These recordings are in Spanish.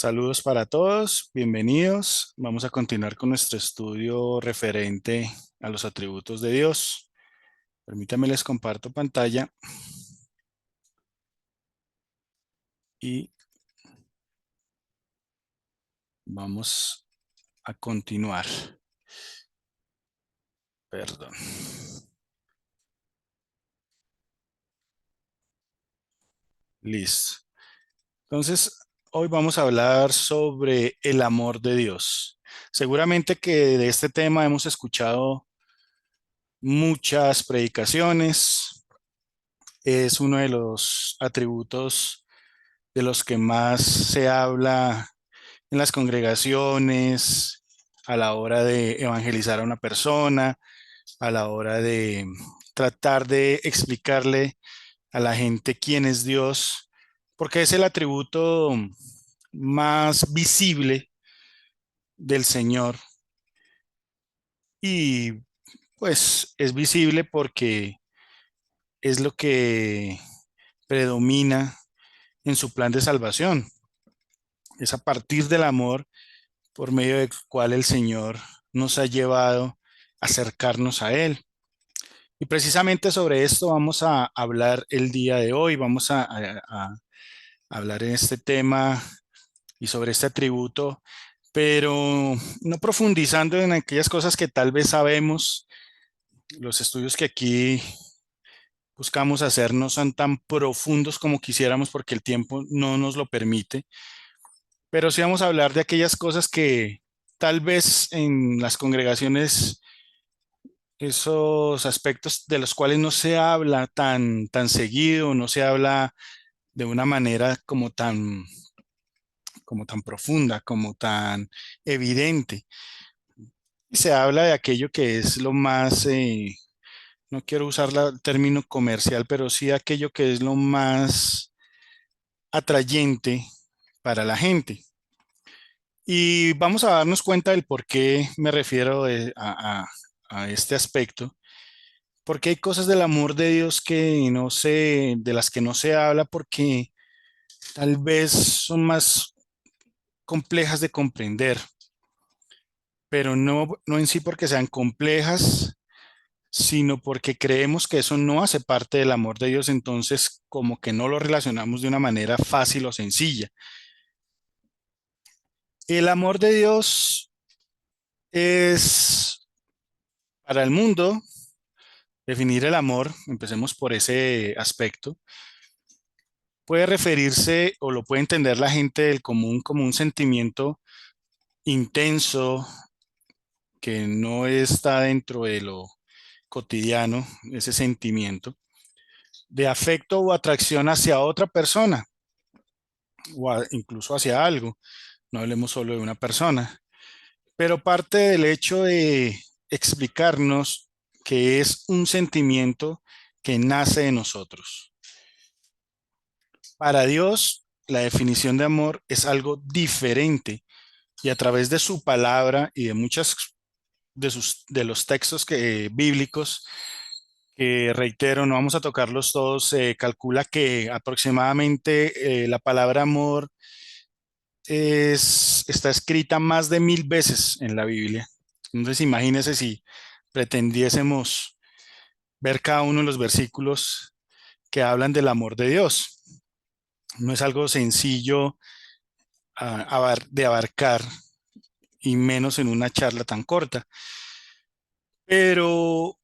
Saludos para todos, bienvenidos. Vamos a continuar con nuestro estudio referente a los atributos de Dios. Permítanme les comparto pantalla y vamos a continuar. Perdón. Listo. Entonces, hoy vamos a hablar sobre el amor de Dios. Seguramente que de este tema hemos escuchado muchas predicaciones. Es uno de los atributos de los que más se habla en las congregaciones, a la hora de evangelizar a una persona, a la hora de tratar de explicarle a la gente quién es Dios, porque es el atributo más visible del Señor y pues es visible porque es lo que predomina en su plan de salvación. Es a partir del amor por medio del cual el Señor nos ha llevado a acercarnos a Él. Y precisamente sobre esto vamos a hablar el día de hoy, vamos a hablar en este tema y sobre este atributo, pero no profundizando en aquellas cosas que tal vez sabemos. Los estudios que aquí buscamos hacer no son tan profundos como quisiéramos porque el tiempo no nos lo permite, pero sí vamos a hablar de aquellas cosas que tal vez en las congregaciones, esos aspectos de los cuales no se habla tan seguido, no se habla de una manera como tan profunda, como tan evidente. Y se habla de aquello que es lo más, no quiero usar el término comercial, pero sí aquello que es lo más atrayente para la gente. Y vamos a darnos cuenta del por qué me refiero a este aspecto, porque hay cosas del amor de Dios que no se, de las que no se habla porque tal vez son más complejas de comprender, pero no en sí porque sean complejas, sino porque creemos que eso no hace parte del amor de Dios, entonces como que no lo relacionamos de una manera fácil o sencilla. El amor de Dios es para el mundo, definir el amor, empecemos por ese aspecto, puede referirse o lo puede entender la gente del común como un sentimiento intenso que no está dentro de lo cotidiano, ese sentimiento de afecto o atracción hacia otra persona o incluso hacia algo. No hablemos solo de una persona, pero parte del hecho de explicarnos que es un sentimiento que nace de nosotros. Para Dios, la definición de amor es algo diferente y a través de su palabra y de muchas de los textos bíblicos, que reitero, no vamos a tocarlos todos, se calcula que aproximadamente la palabra amor está escrita más de 1000 veces en la Biblia. Entonces, imagínense si pretendiésemos ver cada uno de los versículos que hablan del amor de Dios. No es algo sencillo de abarcar y menos en una charla tan corta. Pero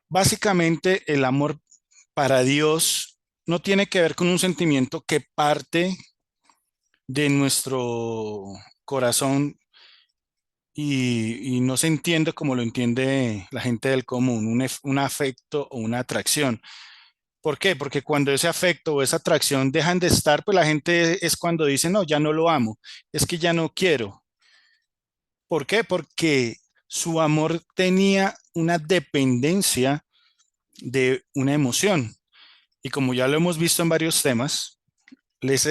básicamente el amor para Dios no tiene que ver con un sentimiento que parte de nuestro corazón y no se entiende como lo entiende la gente del común, un afecto o una atracción. ¿Por qué? Porque cuando ese afecto o esa atracción dejan de estar, pues la gente es cuando dice, no, ya no lo amo, es que ya no quiero. ¿Por qué? Porque su amor tenía una dependencia de una emoción. Y como ya lo hemos visto en varios temas, los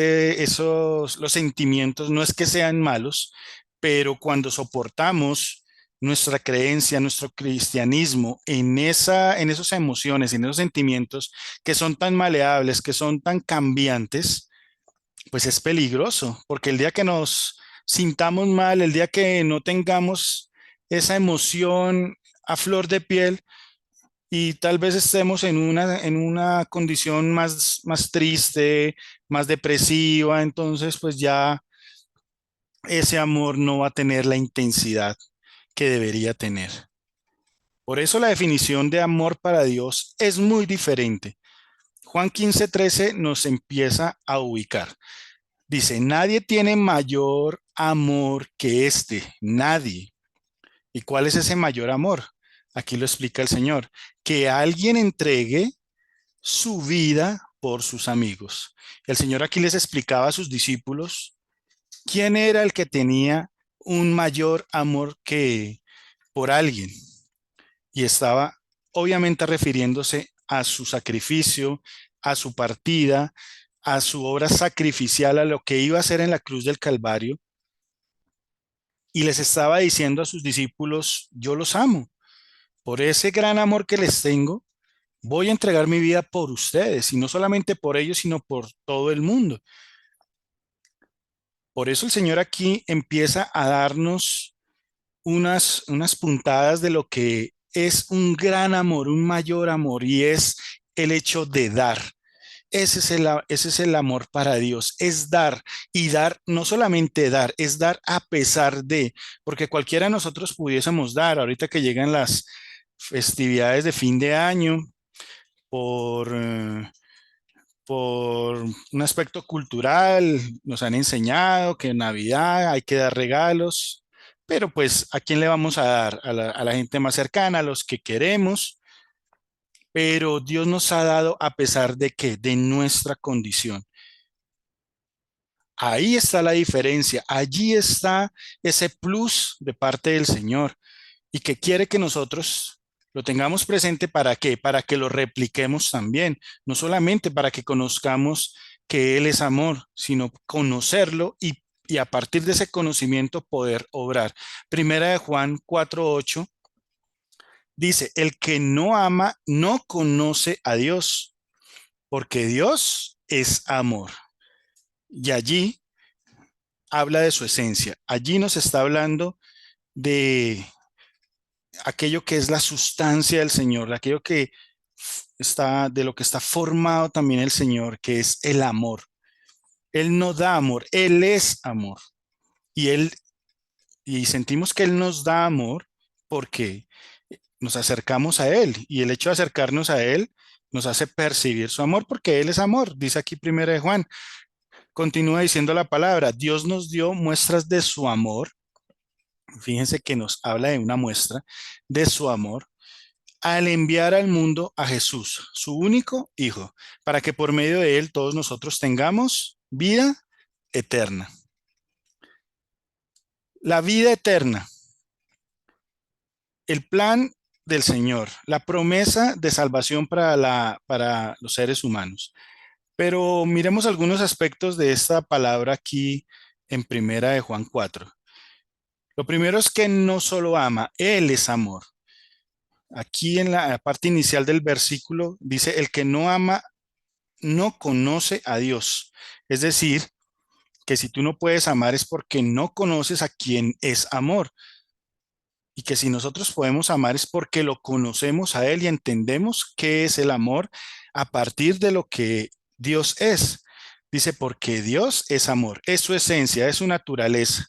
sentimientos no es que sean malos, pero cuando soportamos nuestra creencia, nuestro cristianismo en esas emociones, en esos sentimientos que son tan maleables, que son tan cambiantes, pues es peligroso, porque el día que nos sintamos mal, el día que no tengamos esa emoción a flor de piel y tal vez estemos en una condición más triste, más depresiva, entonces pues ya ese amor no va a tener la intensidad que debería tener. Por eso la definición de amor para Dios es muy diferente. Juan 15:13 nos empieza a ubicar. Dice, nadie tiene mayor amor que este, nadie. ¿Y cuál es ese mayor amor? Aquí lo explica el Señor, que alguien entregue su vida por sus amigos. El Señor aquí les explicaba a sus discípulos quién era el que tenía un mayor amor que por alguien y estaba obviamente refiriéndose a su sacrificio, a su partida, a su obra sacrificial, a lo que iba a hacer en la cruz del Calvario, y les estaba diciendo a sus discípulos, yo los amo, por ese gran amor que les tengo, voy a entregar mi vida por ustedes, y no solamente por ellos, sino por todo el mundo. Por eso el Señor aquí empieza a darnos unas puntadas de lo que es un gran amor, un mayor amor, y es el hecho de dar. Ese es el amor para Dios, es dar y dar, no solamente dar, es dar a pesar de, porque cualquiera de nosotros pudiésemos dar, ahorita que llegan las festividades de fin de año, por, por un aspecto cultural, nos han enseñado que en Navidad hay que dar regalos, pero pues ¿a quién le vamos a dar? A la gente más cercana, a los que queremos, pero Dios nos ha dado a pesar de que, de nuestra condición. Ahí está la diferencia, allí está ese plus de parte del Señor y que quiere que nosotros lo tengamos presente para qué, para que lo repliquemos también, no solamente para que conozcamos que Él es amor, sino conocerlo y a partir de ese conocimiento poder obrar. Primera de Juan 4:8 dice, el que no ama no conoce a Dios, porque Dios es amor. Y allí habla de su esencia. Allí nos está hablando de aquello que es la sustancia del Señor, de aquello que está, de lo que está formado también el Señor, que es el amor. Él no da amor, Él es amor. Y y sentimos que Él nos da amor porque nos acercamos a Él. Y el hecho de acercarnos a Él nos hace percibir su amor porque Él es amor. Dice aquí primero de Juan. Continúa diciendo la palabra, Dios nos dio muestras de su amor. Fíjense que nos habla de una muestra de su amor al enviar al mundo a Jesús, su único Hijo, para que por medio de él todos nosotros tengamos vida eterna. La vida eterna, el plan del Señor, la promesa de salvación para los seres humanos. Pero miremos algunos aspectos de esta palabra aquí en Primera de Juan 4. Lo primero es que no solo ama, Él es amor. Aquí en la parte inicial del versículo dice, el que no ama no conoce a Dios. Es decir, que si tú no puedes amar es porque no conoces a quien es amor. Y que si nosotros podemos amar es porque lo conocemos a Él y entendemos qué es el amor a partir de lo que Dios es. Dice, porque Dios es amor, es su esencia, es su naturaleza.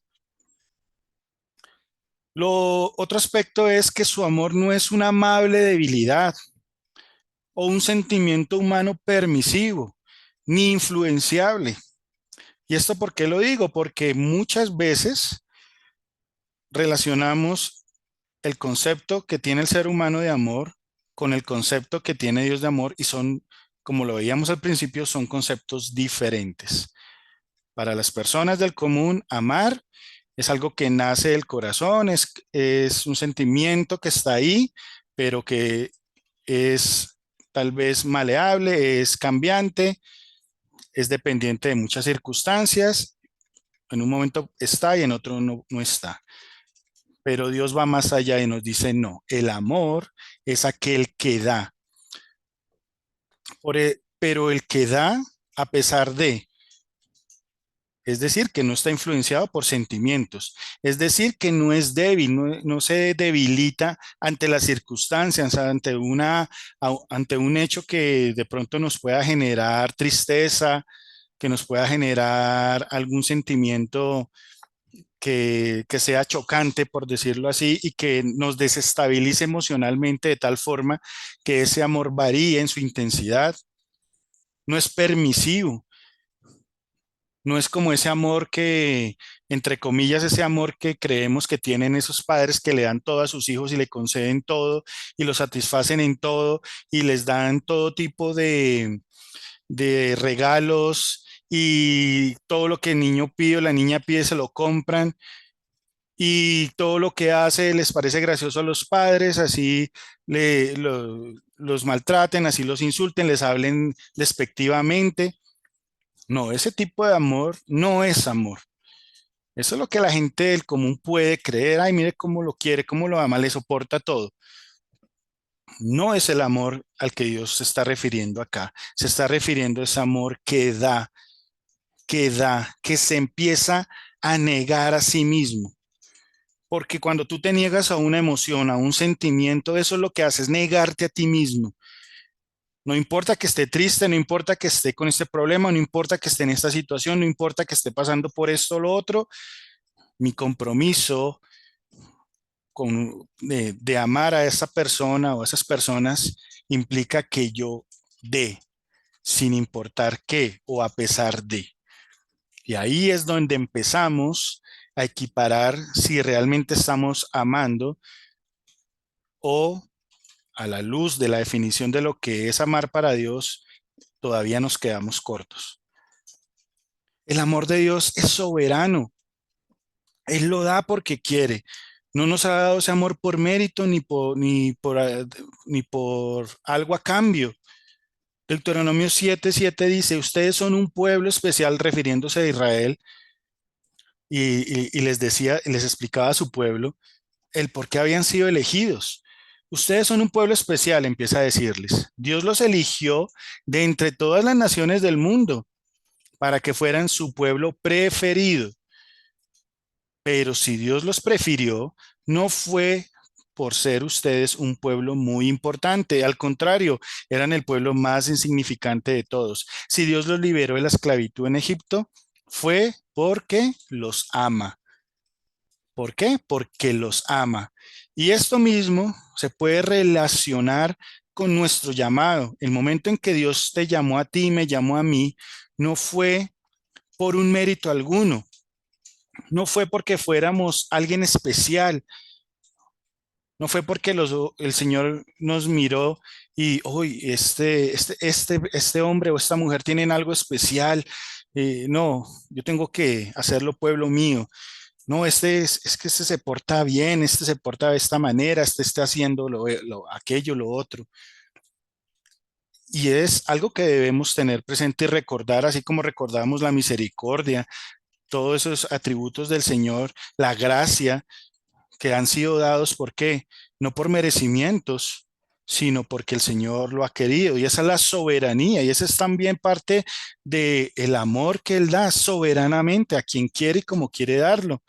Lo otro aspecto es que su amor no es una amable debilidad o un sentimiento humano permisivo, ni influenciable. ¿Y esto por qué lo digo? Porque muchas veces relacionamos el concepto que tiene el ser humano de amor con el concepto que tiene Dios de amor y son, como lo veíamos al principio, son conceptos diferentes. Para las personas del común, amar es algo que nace del corazón, es un sentimiento que está ahí, pero que es tal vez maleable, es cambiante, es dependiente de muchas circunstancias. En un momento está y en otro no está. Pero Dios va más allá y nos dice, no, el amor es aquel que da. Pero el que da a pesar de, Es decir, que no está influenciado por sentimientos. Es decir, que no es débil, no se debilita ante las circunstancias, ante un hecho que de pronto nos pueda generar tristeza, que nos pueda generar algún sentimiento que sea chocante, por decirlo así, y que nos desestabilice emocionalmente de tal forma que ese amor varíe en su intensidad. No es permisivo, no es como ese amor que, entre comillas, ese amor que creemos que tienen esos padres que le dan todo a sus hijos y le conceden todo y los satisfacen en todo y les dan todo tipo de regalos y todo lo que el niño pide o la niña pide se lo compran y todo lo que hace les parece gracioso a los padres, así los maltraten, así los insulten, les hablen despectivamente. No, ese tipo de amor no es amor. Eso es lo que la gente del común puede creer. Ay, mire cómo lo quiere, cómo lo ama, le soporta todo. No es el amor al que Dios se está refiriendo acá. Se está refiriendo a ese amor que se empieza a negar a sí mismo. Porque cuando tú te niegas a una emoción, a un sentimiento, eso es lo que haces, negarte a ti mismo. No importa que esté triste, no importa que esté con este problema, no importa que esté en esta situación, no importa que esté pasando por esto o lo otro, mi compromiso de amar a esa persona o a esas personas implica que yo dé, sin importar qué o a pesar de. Y ahí es donde empezamos a equiparar si realmente estamos amando o a la luz de la definición de lo que es amar para Dios, todavía nos quedamos cortos. El amor de Dios es soberano. Él lo da porque quiere. No nos ha dado ese amor por mérito ni por algo a cambio. Deuteronomio 7:7 dice, ustedes son un pueblo especial refiriéndose a Israel y les decía, les explicaba a su pueblo el por qué habían sido elegidos. Ustedes son un pueblo especial, empieza a decirles. Dios los eligió de entre todas las naciones del mundo para que fueran su pueblo preferido. Pero si Dios los prefirió, no fue por ser ustedes un pueblo muy importante. Al contrario, eran el pueblo más insignificante de todos. Si Dios los liberó de la esclavitud en Egipto, fue porque los ama. ¿Por qué? Porque los ama. Y esto mismo se puede relacionar con nuestro llamado. El momento en que Dios te llamó a ti y me llamó a mí, no fue por un mérito alguno, no fue porque fuéramos alguien especial, no fue porque el Señor nos miró y, hoy este hombre o esta mujer tienen algo especial. No, yo tengo que hacerlo pueblo mío. No, es que este se porta bien, este se porta de esta manera, este está haciendo aquello, lo otro. Y es algo que debemos tener presente y recordar, así como recordamos la misericordia, todos esos atributos del Señor, la gracia que han sido dados, ¿por qué? No por merecimientos, sino porque el Señor lo ha querido. Y esa es la soberanía, y esa es también parte del amor que Él da soberanamente a quien quiere y como quiere darlo.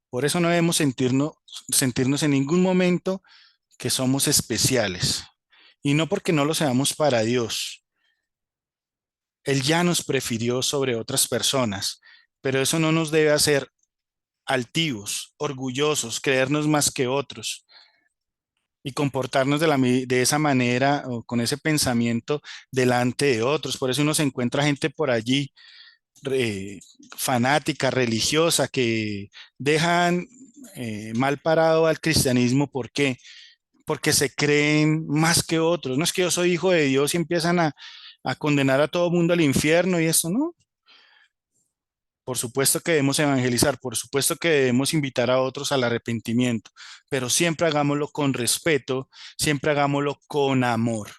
Por eso no debemos sentirnos en ningún momento que somos especiales. Y no porque no lo seamos para Dios. Él ya nos prefirió sobre otras personas, pero eso no nos debe hacer altivos, orgullosos, creernos más que otros y comportarnos de esa manera o con ese pensamiento delante de otros. Por eso uno se encuentra gente por allí eh, fanática, religiosa, que dejan mal parado al cristianismo. ¿Por qué? Porque se creen más que otros. No es que yo soy hijo de Dios y empiezan a condenar a todo mundo al infierno y eso, ¿no? Por supuesto que debemos evangelizar, por supuesto que debemos invitar a otros al arrepentimiento, pero siempre hagámoslo con respeto, siempre hagámoslo con amor.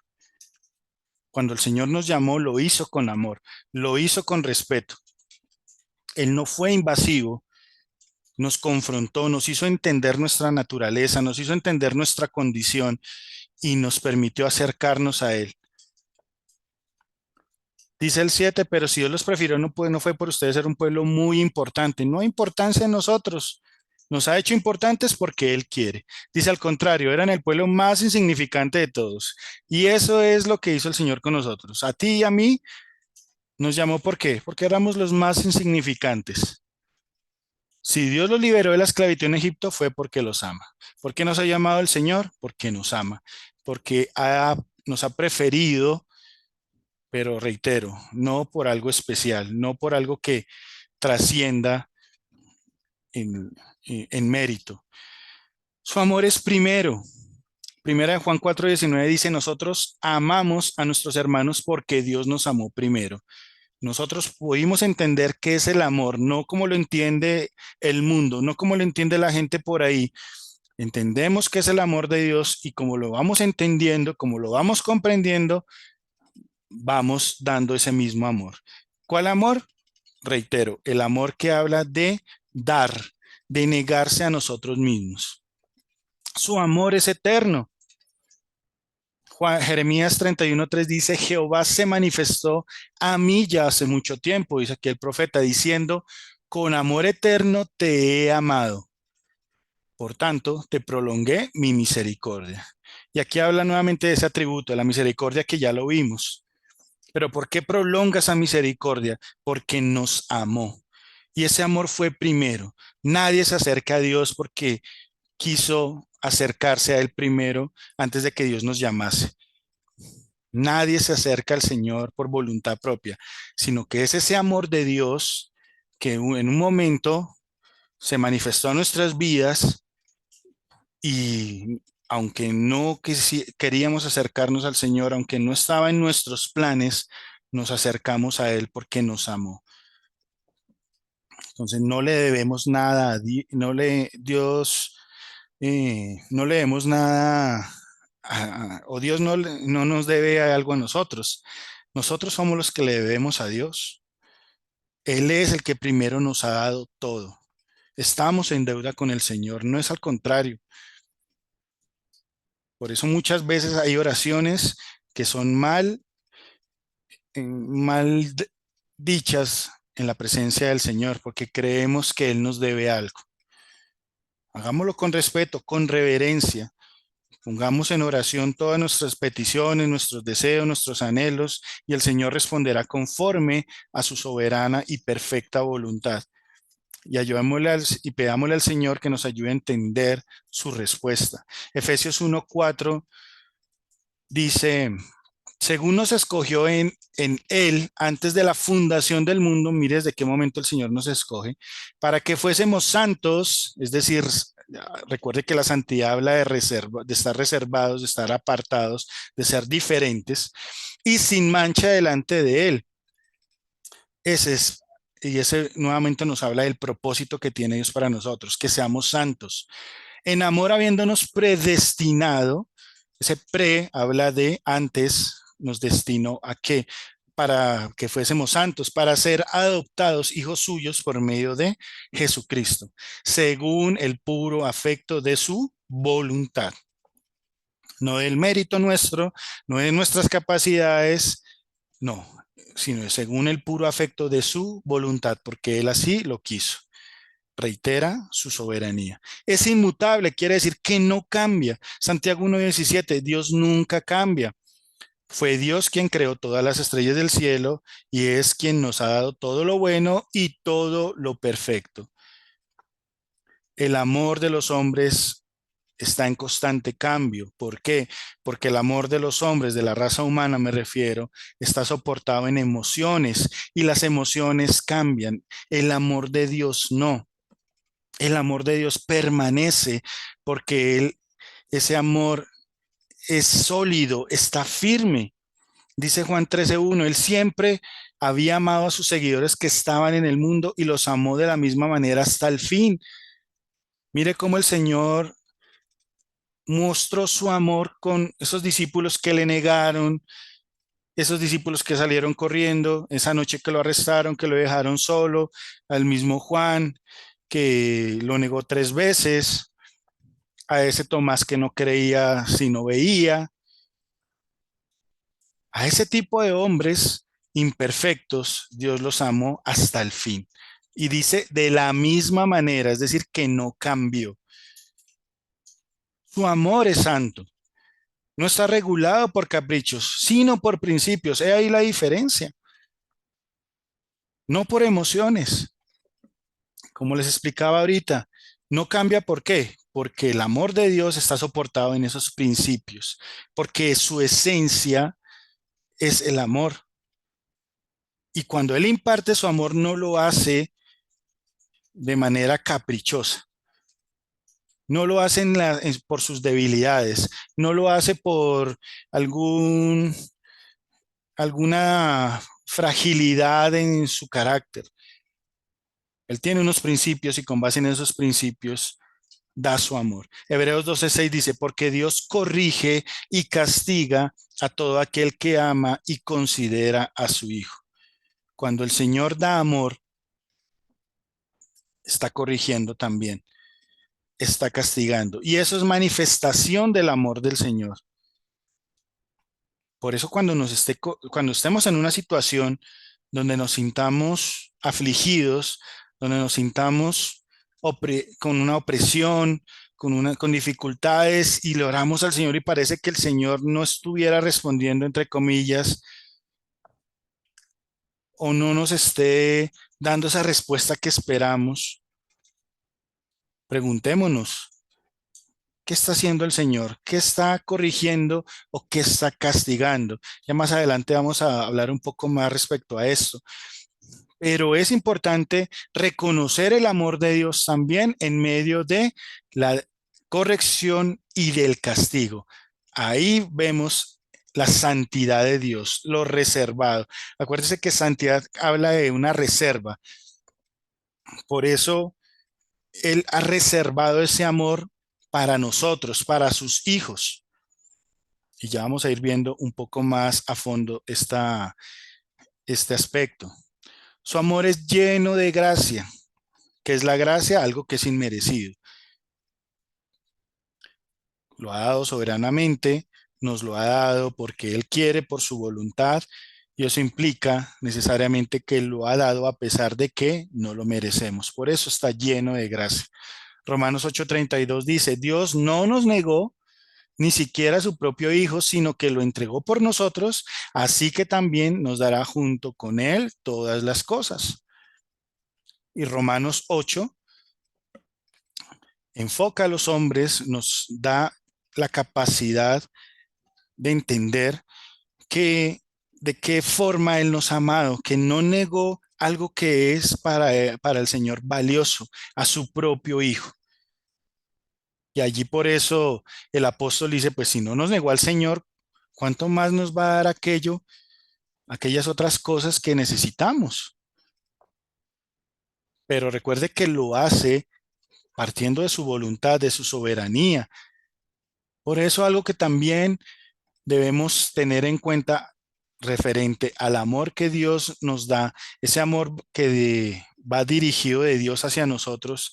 Cuando el Señor nos llamó, lo hizo con amor, lo hizo con respeto. Él no fue invasivo, nos confrontó, nos hizo entender nuestra naturaleza, nos hizo entender nuestra condición y nos permitió acercarnos a Él. Dice el 7, pero si Dios los prefirió, no, no fue por ustedes ser un pueblo muy importante. No hay importancia en nosotros. Nos ha hecho importantes porque Él quiere. Dice al contrario, eran el pueblo más insignificante de todos. Y eso es lo que hizo el Señor con nosotros. A ti y a mí nos llamó, ¿por qué? Porque éramos los más insignificantes. Si Dios los liberó de la esclavitud en Egipto fue porque los ama. ¿Por qué nos ha llamado el Señor? Porque nos ama. Porque nos ha preferido, pero reitero, no por algo especial, no por algo que trascienda en, en mérito. Su amor es primero. Primera de Juan 4:19 dice, nosotros amamos a nuestros hermanos porque Dios nos amó primero. Nosotros pudimos entender qué es el amor, no como lo entiende el mundo, no como lo entiende la gente por ahí. Entendemos qué es el amor de Dios y como lo vamos entendiendo, como lo vamos comprendiendo, vamos dando ese mismo amor. ¿Cuál amor? Reitero, el amor que habla de dar, de negarse a nosotros mismos. Su amor es eterno. Jeremías 31:3 dice, Jehová se manifestó a mí ya hace mucho tiempo, dice aquí el profeta, diciendo, con amor eterno te he amado. Por tanto, te prolongué mi misericordia. Y aquí habla nuevamente de ese atributo, de la misericordia que ya lo vimos. Pero ¿por qué prolonga esa misericordia? Porque nos amó. Y ese amor fue primero. Nadie se acerca a Dios porque quiso acercarse a Él primero antes de que Dios nos llamase. Nadie se acerca al Señor por voluntad propia, sino que es ese amor de Dios que en un momento se manifestó en nuestras vidas y aunque no queríamos acercarnos al Señor, aunque no estaba en nuestros planes, nos acercamos a Él porque nos amó. Entonces no le debemos nada, no le debemos nada, o Dios no nos debe algo a nosotros. Nosotros somos los que le debemos a Dios. Él es el que primero nos ha dado todo. Estamos en deuda con el Señor, no es al contrario. Por eso muchas veces hay oraciones que son mal dichas en la presencia del Señor, porque creemos que Él nos debe algo. Hagámoslo con respeto, con reverencia. Pongamos en oración todas nuestras peticiones, nuestros deseos, nuestros anhelos, y el Señor responderá conforme a su soberana y perfecta voluntad. Y y pedámosle al Señor que nos ayude a entender su respuesta. Efesios 1:4 dice, según nos escogió en Él antes de la fundación del mundo, mire desde qué momento el Señor nos escoge, para que fuésemos santos, es decir, recuerde que la santidad habla de de estar reservados, de estar apartados, de ser diferentes y sin mancha delante de Él. Ese nuevamente nos habla del propósito que tiene Dios para nosotros, que seamos santos. En amor habiéndonos predestinado, ese pre habla de antes, nos destinó a qué, para que fuésemos santos, para ser adoptados hijos suyos por medio de Jesucristo, según el puro afecto de su voluntad. No del mérito nuestro, no de nuestras capacidades, no, sino según el puro afecto de su voluntad, porque Él así lo quiso. Reitera su soberanía. Es inmutable, quiere decir que no cambia. Santiago 1:17, Dios nunca cambia. Fue Dios quien creó todas las estrellas del cielo y es quien nos ha dado todo lo bueno y todo lo perfecto. El amor de los hombres está en constante cambio. ¿Por qué? Porque el amor de los hombres, de la raza humana me refiero, está soportado en emociones y las emociones cambian. El amor de Dios no. El amor de Dios permanece porque ese amor es sólido, está firme. Dice Juan 13:1, Él siempre había amado a sus seguidores que estaban en el mundo y los amó de la misma manera hasta el fin. Mire cómo el Señor mostró su amor con esos discípulos que le negaron, esos discípulos que salieron corriendo, esa noche que lo arrestaron, que lo dejaron solo, al mismo Juan, que lo negó 3 veces, a ese Tomás que no creía si no veía, a ese tipo de hombres imperfectos, Dios los amó hasta el fin. Y dice de la misma manera, es decir, que no cambió. Su amor es santo. No está regulado por caprichos, sino por principios. He ahí la diferencia. No por emociones. Como les explicaba ahorita, no cambia ¿por qué? Porque el amor de Dios está soportado en esos principios, porque su esencia es el amor. Y cuando Él imparte su amor, no lo hace de manera caprichosa, no lo hace por sus debilidades, no lo hace por algún, alguna fragilidad en su carácter. Él tiene unos principios y con base en esos principios da su amor. Hebreos 12:6 dice, porque Dios corrige y castiga a todo aquel que ama y considera a su Hijo. Cuando el Señor da amor, está corrigiendo también, está castigando. Y eso es manifestación del amor del Señor. Por eso cuando estemos en una situación donde nos sintamos afligidos, donde nos sintamos con una opresión, con dificultades y le oramos al Señor y parece que el Señor no estuviera respondiendo, entre comillas, o no nos esté dando esa respuesta que esperamos, preguntémonos, ¿qué está haciendo el Señor? ¿Qué está corrigiendo o qué está castigando? Ya más adelante vamos a hablar un poco más respecto a esto. Pero es importante reconocer el amor de Dios también en medio de la corrección y del castigo. Ahí vemos la santidad de Dios, lo reservado. Acuérdese que santidad habla de una reserva. Por eso Él ha reservado ese amor para nosotros, para sus hijos. Y ya vamos a ir viendo un poco más a fondo este aspecto. Su amor es lleno de gracia. ¿Qué es la gracia? Algo que es inmerecido. Lo ha dado soberanamente, nos lo ha dado porque Él quiere, por su voluntad, y eso implica necesariamente que lo ha dado a pesar de que no lo merecemos. Por eso está lleno de gracia. Romanos 8:32 dice, Dios no nos negó ni siquiera a su propio Hijo, sino que lo entregó por nosotros, así que también nos dará junto con Él todas las cosas. Y Romanos 8 enfoca a los hombres, nos da la capacidad de entender que de qué forma Él nos ha amado, que no negó algo que es para el Señor valioso, a su propio Hijo. Y allí por eso el apóstol dice, pues si no nos negó al Señor, ¿cuánto más nos va a dar aquellas otras cosas que necesitamos? Pero recuerde que lo hace partiendo de su voluntad, de su soberanía. Por eso algo que también debemos tener en cuenta referente al amor que Dios nos da, ese amor va dirigido de Dios hacia nosotros,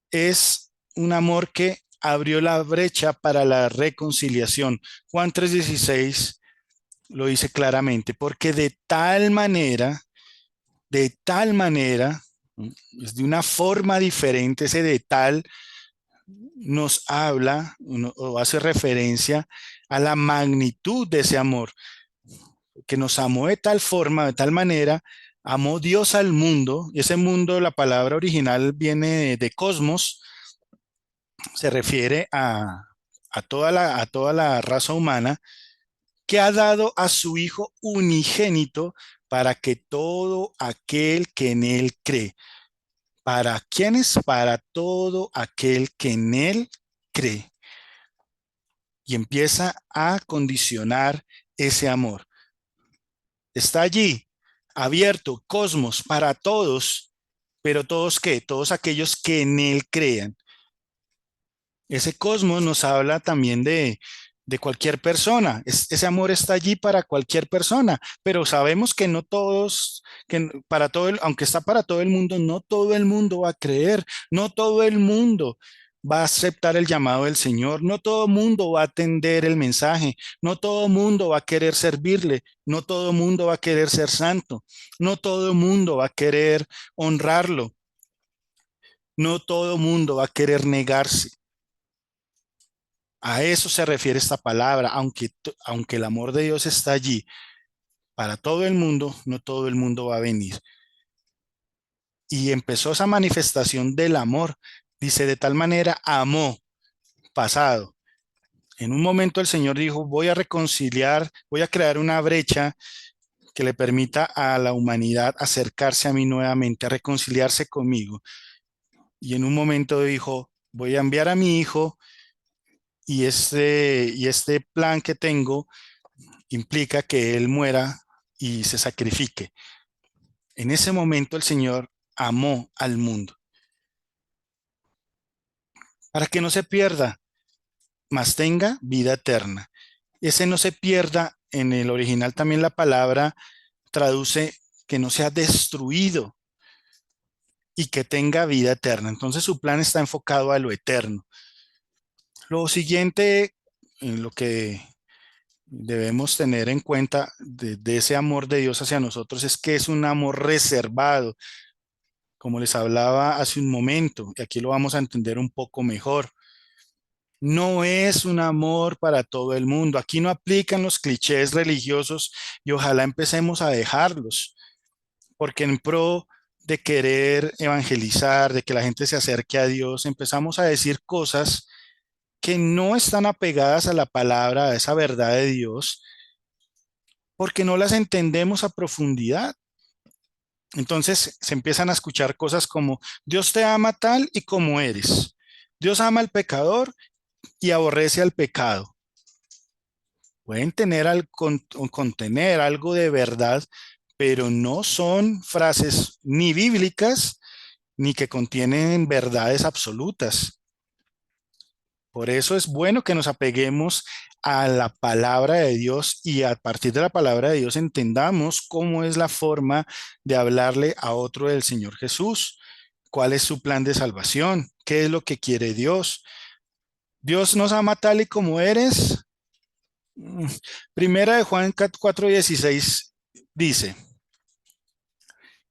es un amor que abrió la brecha para la reconciliación. Juan 3:16 lo dice claramente, porque de tal manera, es de una forma diferente, ese de tal nos habla o hace referencia a la magnitud de ese amor, que nos amó de tal forma, de tal manera, amó Dios al mundo, y ese mundo, la palabra original viene de cosmos, se refiere a toda la raza humana, que ha dado a su Hijo unigénito para que todo aquel que en Él cree. ¿Para quiénes? Para todo aquel que en Él cree. Y empieza a condicionar ese amor. Está allí, abierto, cosmos, para todos, pero todos qué, todos aquellos que en Él crean. Ese cosmos nos habla también de cualquier persona. Ese amor está allí para cualquier persona, pero sabemos que no todos, aunque está para todo el mundo, no todo el mundo va a creer, no todo el mundo va a aceptar el llamado del Señor. No todo mundo va a atender el mensaje. No todo mundo va a querer servirle. No todo mundo va a querer ser santo. No todo mundo va a querer honrarlo. No todo mundo va a querer negarse. A eso se refiere esta palabra, aunque el amor de Dios está allí para todo el mundo, no todo el mundo va a venir. Y empezó esa manifestación del amor. Dice, de tal manera amó, pasado. En un momento el Señor dijo, voy a reconciliar, voy a crear una brecha que le permita a la humanidad acercarse a mí nuevamente, a reconciliarse conmigo. Y en un momento dijo, voy a enviar a mi hijo y este plan que tengo implica que él muera y se sacrifique. En ese momento el Señor amó al mundo para que no se pierda, mas tenga vida eterna. Ese no se pierda, en el original también la palabra traduce que no sea destruido y que tenga vida eterna. Entonces su plan está enfocado a lo eterno. Lo siguiente, en lo que debemos tener en cuenta de ese amor de Dios hacia nosotros es que es un amor reservado, como les hablaba hace un momento, y aquí lo vamos a entender un poco mejor. No es un amor para todo el mundo. Aquí no aplican los clichés religiosos y ojalá empecemos a dejarlos, porque en pro de querer evangelizar, de que la gente se acerque a Dios, empezamos a decir cosas que no están apegadas a la palabra, a esa verdad de Dios, porque no las entendemos a profundidad. Entonces se empiezan a escuchar cosas como Dios te ama tal y como eres. Dios ama al pecador y aborrece al pecado. Pueden tener o contener algo de verdad, pero no son frases ni bíblicas ni que contienen verdades absolutas. Por eso es bueno que nos apeguemos a la palabra de Dios y a partir de la palabra de Dios entendamos cómo es la forma de hablarle a otro del Señor Jesús, cuál es su plan de salvación, qué es lo que quiere Dios. Dios nos ama tal y como eres. Primera de Juan 4:16 dice,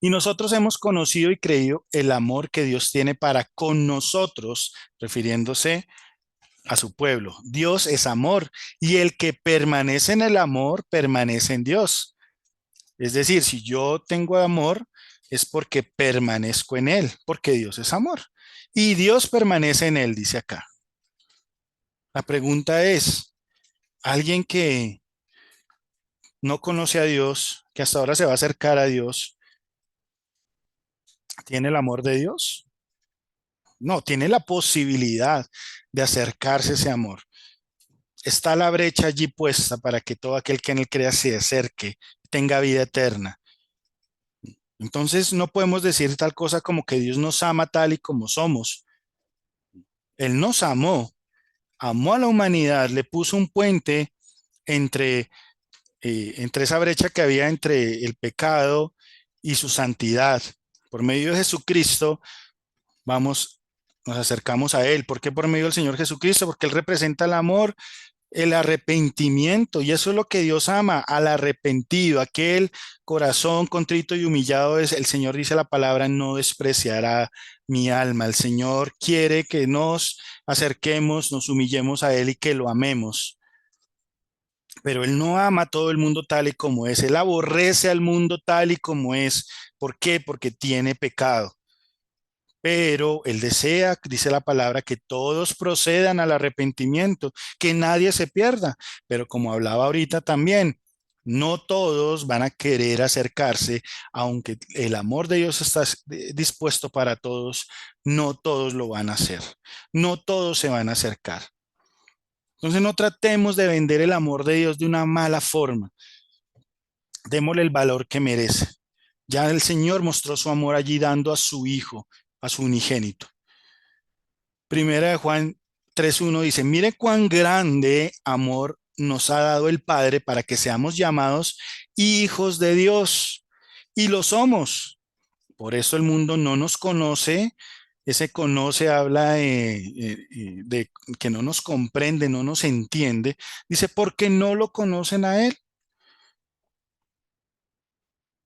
y nosotros hemos conocido y creído el amor que Dios tiene para con nosotros, refiriéndose a su pueblo. Dios es amor y el que permanece en el amor permanece en Dios. Es decir, si yo tengo amor es porque permanezco en él, porque Dios es amor. Y Dios permanece en él, dice acá. La pregunta es, alguien que no conoce a Dios, que hasta ahora se va a acercar a Dios, ¿tiene el amor de Dios? No, tiene la posibilidad de acercarse a ese amor. Está la brecha allí puesta para que todo aquel que en él crea se acerque, tenga vida eterna. Entonces no podemos decir tal cosa como que Dios nos ama tal y como somos. Él nos amó, amó a la humanidad, le puso un puente entre, entre esa brecha que había entre el pecado y su santidad. Por medio de Jesucristo, vamos, nos acercamos a Él. ¿Por qué por medio del Señor Jesucristo? Porque Él representa el amor, el arrepentimiento, y eso es lo que Dios ama, al arrepentido, aquel corazón contrito y humillado. Es, el Señor dice la palabra, no despreciará mi alma. El Señor quiere que nos acerquemos, nos humillemos a Él y que lo amemos. Pero Él no ama a todo el mundo tal y como es. Él aborrece al mundo tal y como es. ¿Por qué? Porque tiene pecado. Pero Él desea, dice la palabra, que todos procedan al arrepentimiento, que nadie se pierda. Pero como hablaba ahorita también, no todos van a querer acercarse, aunque el amor de Dios está dispuesto para todos, no todos lo van a hacer, no todos se van a acercar. Entonces no tratemos de vender el amor de Dios de una mala forma, démosle el valor que merece. Ya el Señor mostró su amor allí dando a su Hijo, a su unigénito. Primera de Juan 3:1 dice, mire cuán grande amor nos ha dado el Padre para que seamos llamados hijos de Dios. Y lo somos. Por eso el mundo no nos conoce Ese conoce habla de que no nos comprende, no nos entiende. Dice, porque no lo conocen a Él.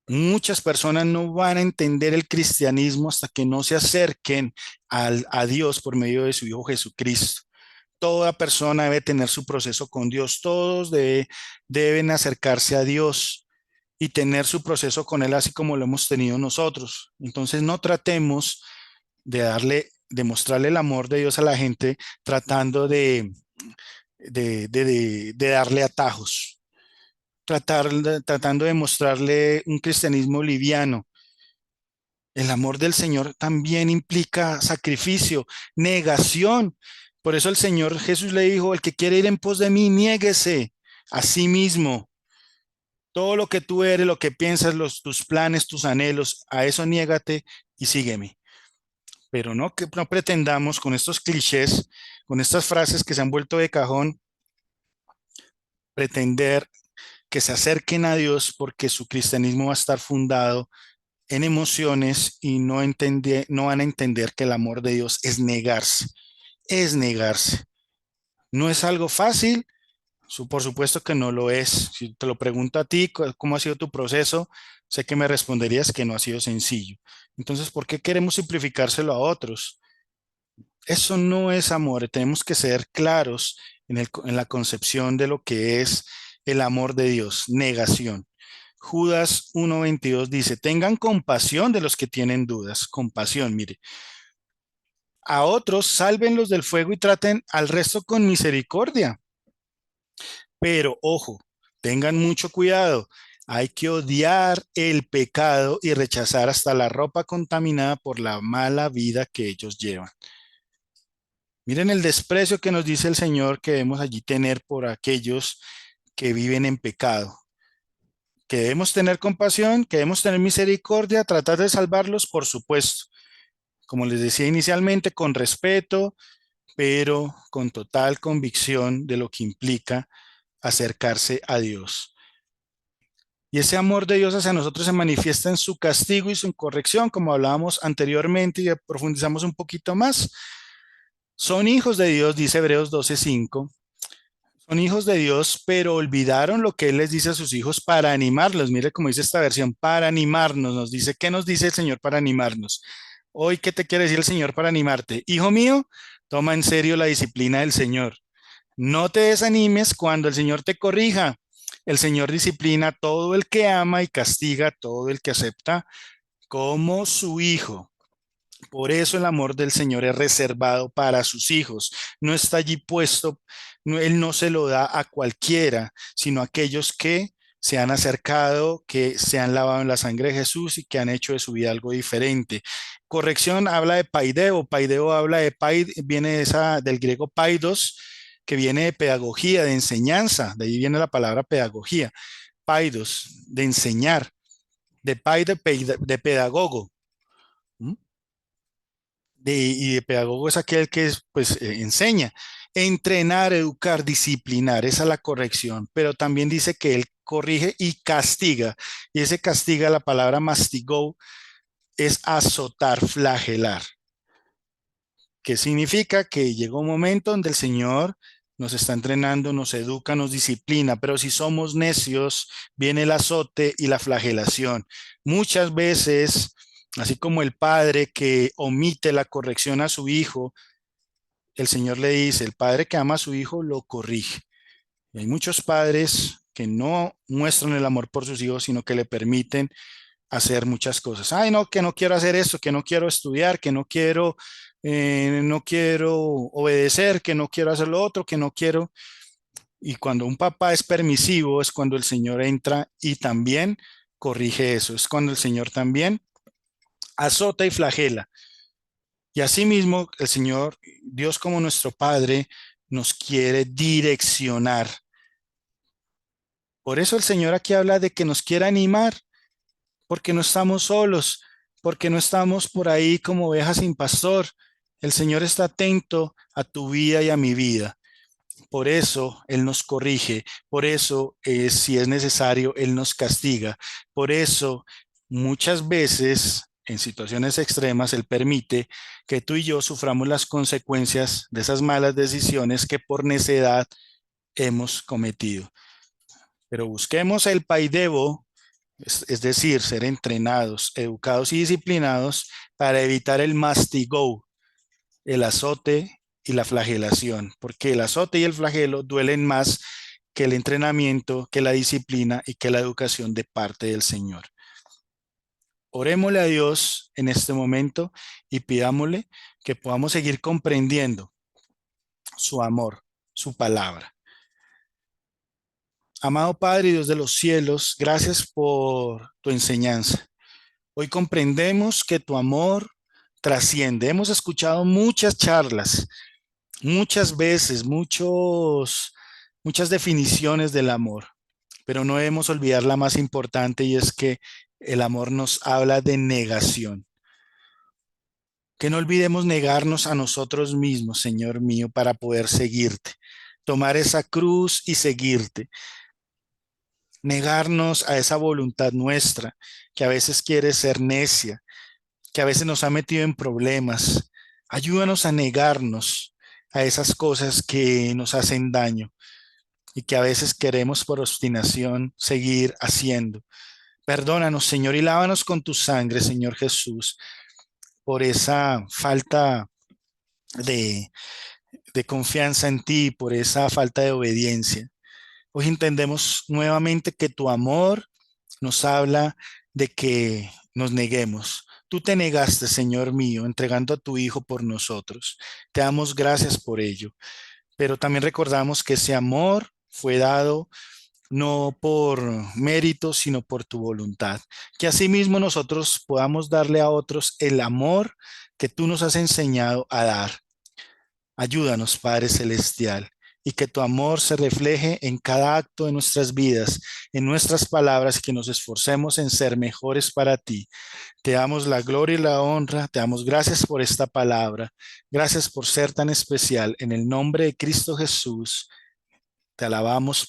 Muchas personas no van a entender el cristianismo hasta que no se acerquen a Dios por medio de su Hijo Jesucristo. Toda persona debe tener su proceso con Dios. Deben acercarse a Dios y tener su proceso con Él así como lo hemos tenido nosotros. Entonces no tratemos de mostrarle el amor de Dios a la gente tratando de darle atajos, tratando de mostrarle un cristianismo liviano. El amor del Señor también implica sacrificio, negación. Por eso el Señor Jesús le dijo, el que quiere ir en pos de mí, niéguese a sí mismo. Todo lo que tú eres, lo que piensas, tus planes, tus anhelos, a eso niégate y sígueme. Pero no que no pretendamos con estos clichés, con estas frases que se han vuelto de cajón, pretender que se acerquen a Dios porque su cristianismo va a estar fundado en emociones y no van a entender que el amor de Dios es negarse, es negarse. No es algo fácil, por supuesto que no lo es. Si te lo pregunto a ti, ¿cómo ha sido tu proceso? Sé que me responderías que no ha sido sencillo. Entonces, ¿por qué queremos simplificárselo a otros? Eso no es amor. Tenemos que ser claros en la concepción de lo que es el amor de Dios, negación. Judas 1:22 dice, tengan compasión de los que tienen dudas, compasión, mire. A otros sálvenlos del fuego y traten al resto con misericordia. Pero ojo, tengan mucho cuidado. Hay que odiar el pecado y rechazar hasta la ropa contaminada por la mala vida que ellos llevan. Miren el desprecio que nos dice el Señor que debemos allí tener por aquellos que viven en pecado. Que debemos tener compasión, que debemos tener misericordia, tratar de salvarlos, por supuesto. Como les decía inicialmente, con respeto, pero con total convicción de lo que implica acercarse a Dios. Y ese amor de Dios hacia nosotros se manifiesta en su castigo y su corrección, como hablábamos anteriormente y profundizamos un poquito más. Son hijos de Dios, dice Hebreos 12:5. Son hijos de Dios, pero olvidaron lo que Él les dice a sus hijos para animarlos. Mire cómo dice esta versión, para animarnos. Nos dice, ¿qué nos dice el Señor para animarnos? Hoy, ¿qué te quiere decir el Señor para animarte? Hijo mío, toma en serio la disciplina del Señor. No te desanimes cuando el Señor te corrija. El Señor disciplina a todo el que ama y castiga a todo el que acepta como su hijo. Por eso el amor del Señor es reservado para sus hijos. No está allí puesto, Él no se lo da a cualquiera, sino a aquellos que se han acercado, que se han lavado en la sangre de Jesús y que han hecho de su vida algo diferente. Corrección habla de paideo. Paideo habla viene del griego paidos, que viene de pedagogía, de enseñanza. De ahí viene la palabra pedagogía. Paidos, de enseñar. De pedagogo. ¿Mm? Y de pedagogo es aquel que pues, enseña, entrenar, educar, disciplinar, esa es la corrección, pero también dice que él corrige y castiga, y ese castiga, la palabra mastigó, es azotar, flagelar, que significa que llega un momento donde el Señor nos está entrenando, nos educa, nos disciplina, pero si somos necios, viene el azote y la flagelación. Muchas veces, así como el padre que omite la corrección a su hijo, el Señor le dice, el padre que ama a su hijo lo corrige. Y hay muchos padres que no muestran el amor por sus hijos, sino que le permiten hacer muchas cosas. Ay, no, que no quiero hacer esto, que no quiero estudiar, que no quiero obedecer, que no quiero hacer lo otro, que no quiero. Y cuando un papá es permisivo, es cuando el Señor entra y también corrige eso. Es cuando el Señor también azota y flagela. Y asimismo, el Señor, Dios como nuestro Padre, nos quiere direccionar. Por eso el Señor aquí habla de que nos quiere animar, porque no estamos solos, porque no estamos por ahí como ovejas sin pastor. El Señor está atento a tu vida y a mi vida. Por eso Él nos corrige, por eso si es necesario, Él nos castiga. Por eso muchas veces en situaciones extremas, Él permite que tú y yo suframos las consecuencias de esas malas decisiones que por necedad hemos cometido. Pero busquemos el paidevo, es decir, ser entrenados, educados y disciplinados para evitar el mastigou, el azote y la flagelación, porque el azote y el flagelo duelen más que el entrenamiento, que la disciplina y que la educación de parte del Señor. Orémosle a Dios en este momento y pidámosle que podamos seguir comprendiendo su amor, su palabra. Amado Padre y Dios de los cielos, gracias por tu enseñanza. Hoy comprendemos que tu amor trasciende. Hemos escuchado muchas charlas, muchas veces, muchas definiciones del amor, pero no debemos olvidar la más importante y es que el amor nos habla de negación. Que no olvidemos negarnos a nosotros mismos, Señor mío, para poder seguirte. Tomar esa cruz y seguirte. Negarnos a esa voluntad nuestra, que a veces quiere ser necia, que a veces nos ha metido en problemas. Ayúdanos a negarnos a esas cosas que nos hacen daño y que a veces queremos por obstinación seguir haciendo. Perdónanos, Señor, y lávanos con tu sangre, Señor Jesús, por esa falta de, de confianza en ti, por esa falta de obediencia. Hoy entendemos nuevamente que tu amor nos habla de que nos neguemos. Tú te negaste, Señor mío, entregando a tu Hijo por nosotros. Te damos gracias por ello, pero también recordamos que ese amor fue dado no por mérito, sino por tu voluntad. Que asimismo nosotros podamos darle a otros el amor que tú nos has enseñado a dar. Ayúdanos, Padre Celestial, y que tu amor se refleje en cada acto de nuestras vidas, en nuestras palabras, que nos esforcemos en ser mejores para ti. Te damos la gloria y la honra, te damos gracias por esta palabra, gracias por ser tan especial. En el nombre de Cristo Jesús, te alabamos.